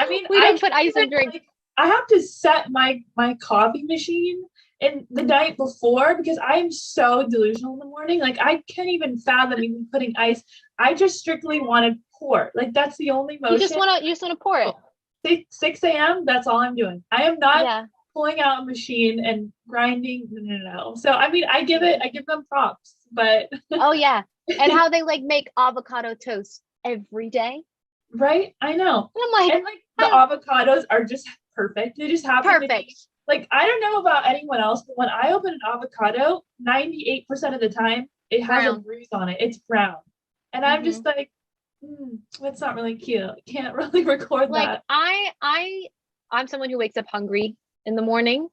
mean, we don't put ice in drinks. Like, I have to set my coffee machine in the night before because I'm so delusional in the morning. Like, I can't even fathom even putting ice. I just strictly want to pour. Like, that's the only motion. You just want to pour it. 6 a.m. That's all I'm doing. I am not pulling out a machine and grinding. No. So I mean, I give them props, but oh yeah, and how they like make avocado toast every day. Right, I know. And I'm like, and like the avocados are just perfect. They just happen to be, like, I don't know about anyone else, but when I open an avocado, 98% of the time it has a bruise on it. It's brown, and I'm just like, that's not really cute. I can't really record that. I'm someone who wakes up hungry in the morning,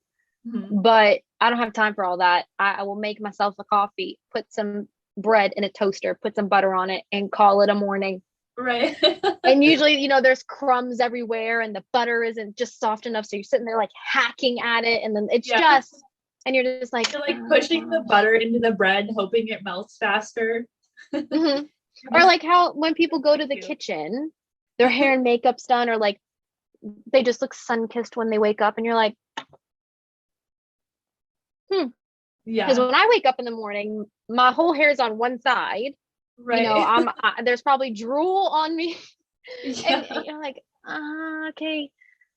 but I don't have time for all that. I will make myself a coffee, put some bread in a toaster, put some butter on it, and call it a morning. Right. And usually, there's crumbs everywhere and the butter isn't just soft enough. So you're sitting there like hacking at it, and then it's and you're just like, you're like pushing the butter into the bread, hoping it melts faster. Or like how when people go to the kitchen, their hair and makeup's done, or like they just look sun-kissed when they wake up, and you're like, yeah. Because when I wake up in the morning, my whole hair is on one side. Right. There's probably drool on me. And you're like, okay,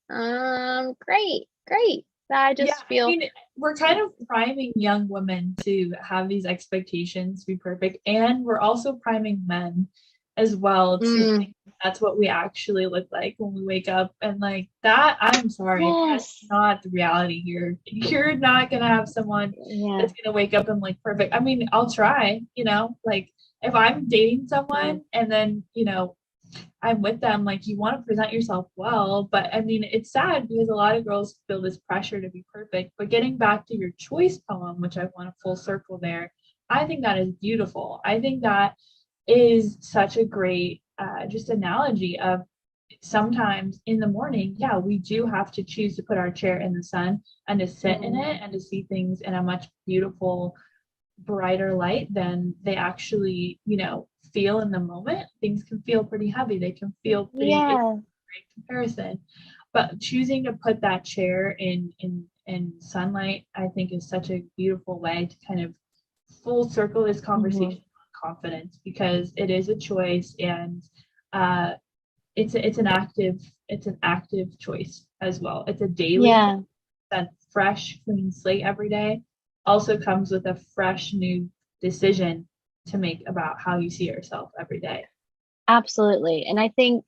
great. I just feel, I mean, we're kind of priming young women to have these expectations to be perfect, and we're also priming men as well to think that's what we actually look like when we wake up, and like that, I'm sorry, that's not the reality here. You're not gonna have someone that's gonna wake up and like perfect. I mean, I'll try, like if I'm dating someone and then I'm with them, like, you want to present yourself well, but I mean, it's sad because a lot of girls feel this pressure to be perfect. But getting back to your choice poem, which I want a full circle there, I think that is beautiful. I think that is such a great just analogy of sometimes in the morning, we do have to choose to put our chair in the sun and to sit in it and to see things in a much beautiful, brighter light than they actually, feel in the moment. Things can feel pretty heavy. They can feel pretty great comparison. But choosing to put that chair in sunlight, I think, is such a beautiful way to kind of full circle this conversation on confidence, because it is a choice, and it's an active choice as well. It's a daily that fresh, clean slate every day also comes with a fresh new decision to make about how you see yourself every day. Absolutely. And I think,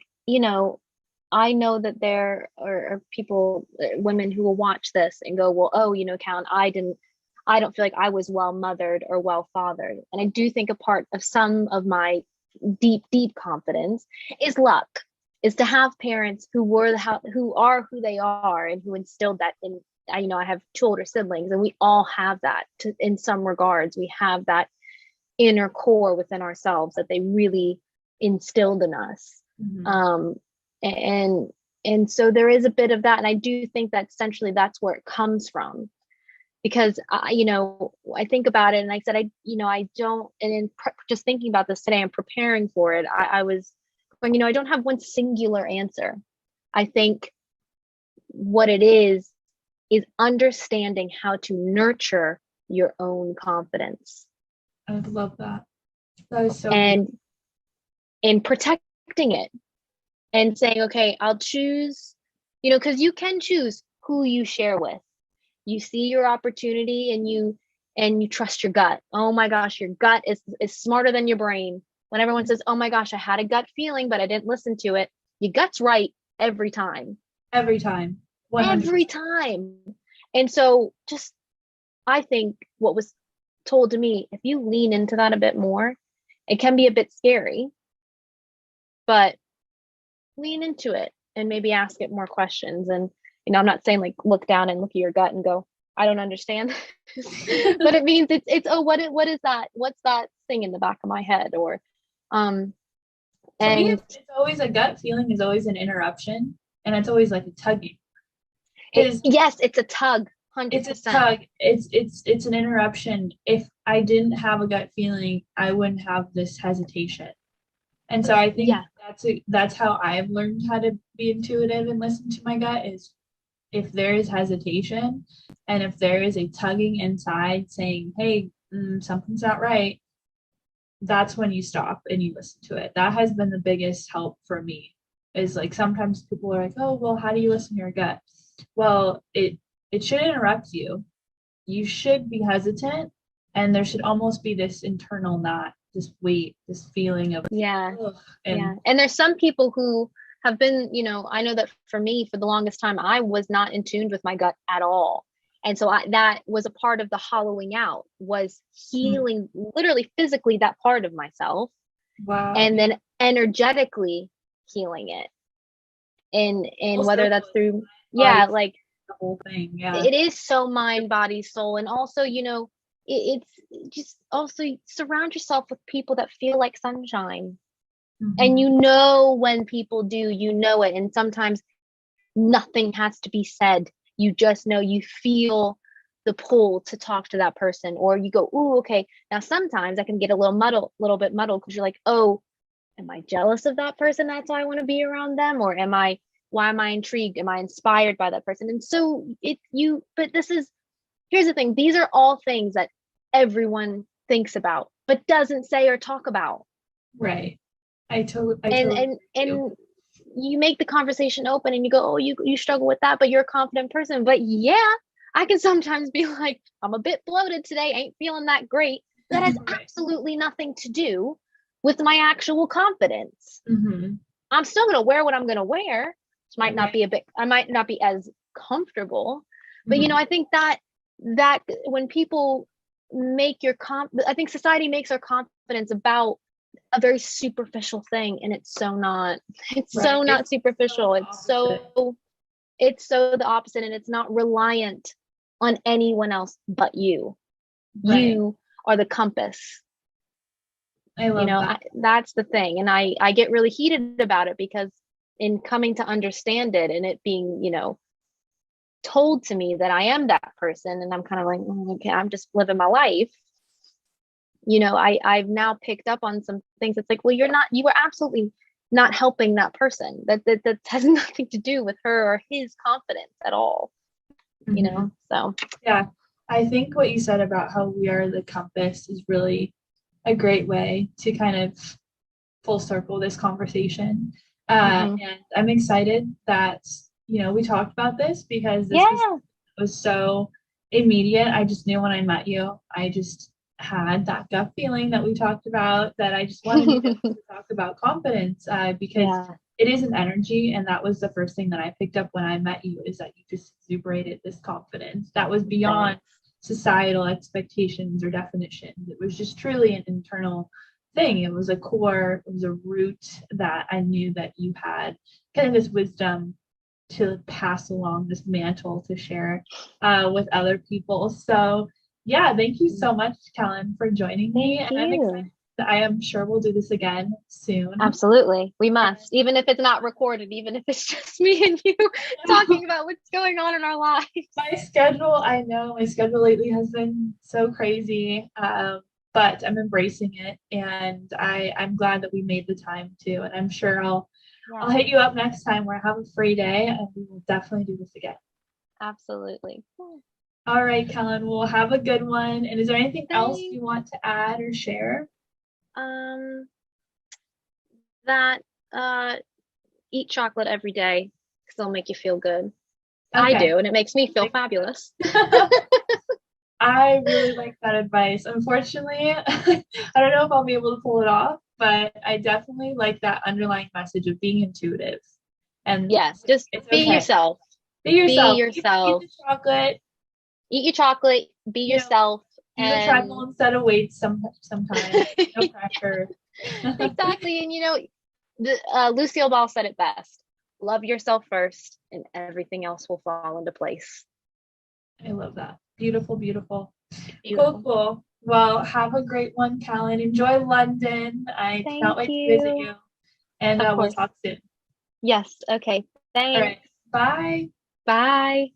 I know that there are people, women who will watch this and go, well, oh, Kalyn, I don't feel like I was well mothered or well fathered. And I do think a part of some of my deep, deep confidence is luck, is to have parents who are who they are and who instilled that in. I have two older siblings, and we all have that in some regards. We have that inner core within ourselves that they really instilled in us. Mhm. And so there is a bit of that, and I do think that essentially that's where it comes from, because I think about it, and I said I don't, and just thinking about this today and preparing for it, I was going, I don't have one singular answer. I think what it is understanding how to nurture your own confidence I would love that. That is so beautiful. and protecting it and saying, okay, I'll choose, because you can choose who you share with. You see your opportunity and you trust your gut. Oh my gosh, your gut is smarter than your brain. When everyone says, oh my gosh, I had a gut feeling, but I didn't listen to it, your gut's right every time. Every time. 100%. Every time. And so just, I think what was told to me, if you lean into that a bit more, it can be a bit scary, but lean into it and maybe ask it more questions. And, I'm not saying like look down and look at your gut and go, I don't understand. But it means it's oh, what is that? What's that thing in the back of my head? Or To me, and it's always a gut feeling is always an interruption, and it's always like a tugging. Is yes, it's a tug. It's a 100%. tug. It's an interruption. If I didn't have a gut feeling, I wouldn't have this hesitation. And so I think Yeah. that's how I've learned how to be intuitive and listen to my gut, is if there is hesitation and if there is a tugging inside saying, hey, something's not right, that's when you stop and you listen to it. That has been the biggest help for me, is like sometimes people are like, oh, well, how do you listen to your gut? Well, it should interrupt you. You should be hesitant, and there should almost be this internal knot, this weight, this feeling of Yeah. and And there's some people who have been, I know that for me, for the longest time, I was not in tune with my gut at all. And so that was a part of the hollowing out, was healing literally physically that part of myself. wow, And then energetically healing it. And whether that's through, body, like the whole thing. Yeah. it is so mind, body, soul. And also, it's just also surround yourself with people that feel like sunshine. And when people do, it. And sometimes nothing has to be said. You just know, you feel the pull to talk to that person, or you go, oh, okay. Now, sometimes I can get a little bit muddled, because you're like, oh, am I jealous of that person? That's why I want to be around them. Or why am I intrigued? Am I inspired by that person? And so but here's the thing. These are all things that everyone thinks about, but doesn't say or talk about. Right. I totally and you make the conversation open and you go, oh, you struggle with that, but you're a confident person. But yeah, I can sometimes be like, I'm a bit bloated today, ain't feeling that great. That has absolutely nothing to do with my actual confidence. I'm still going to wear what I'm going to wear. It might not be I might not be as comfortable, but I think that when people make I think society makes our confidence about a very superficial thing, and it's so not superficial. It's so the opposite, and it's not reliant on anyone else but you. You are the compass. I love that. That's the thing. And I get really heated about it, because in coming to understand it and it being, told to me that I am that person, and I'm kind of like, okay, I'm just living my life. I've now picked up on some things. It's like, well, you were absolutely not helping that person. That has nothing to do with her or his confidence at all. So yeah, I think what you said about how we are the compass is really a great way to kind of full circle this conversation. And I'm excited that we talked about this, because this was so immediate. I just knew when I met you, I just had that gut feeling that we talked about, that I just wanted you to talk about confidence, because Yeah. it is an energy. And that was the first thing that I picked up when I met you, is that you just exuberated this confidence that was beyond Thanks. societal expectations or definitions. It was just truly an internal thing. It was a core, it was a root that I knew that you had kind of this wisdom to pass along, this mantle to share with other people. So yeah, thank you so much, Kalyn, for joining me. Thank And I'm excited. you. I am sure we'll do this again soon. Absolutely. We And must, even if it's not recorded, even if it's just me and you talking about what's going on in our lives. my schedule, I know my schedule lately has been so crazy, but I'm embracing it, and I'm glad that we made the time to. And I'm sure I'll Yeah, hit you up next time where I have a free day, and we will definitely do this again. absolutely. All right, Kellen, we'll have a good one. And is there anything else Thanks. you want to add or share? Um, that eat chocolate every day because it'll make you feel good. I Okay. do, and it makes me feel fabulous. I really like that advice. Unfortunately, I don't know if I'll be able to pull it off, but I definitely like that underlying message of being intuitive. And Yes, just it's be okay. yourself. Be Be yourself. Eat yourself. the chocolate, Eat your chocolate, be you know, yourself, do the treadmill and instead of weights sometimes. No pressure. exactly. And Lucille Ball said it best: love yourself first, and everything else will fall into place. I love that. Beautiful, beautiful. Cool, Beautiful. cool. Well, have a great one, Callan. Enjoy London. I cannot Thank wait to visit you. you. And Of we'll course. talk soon. Yes. Okay. All right. Thanks. Bye. Bye.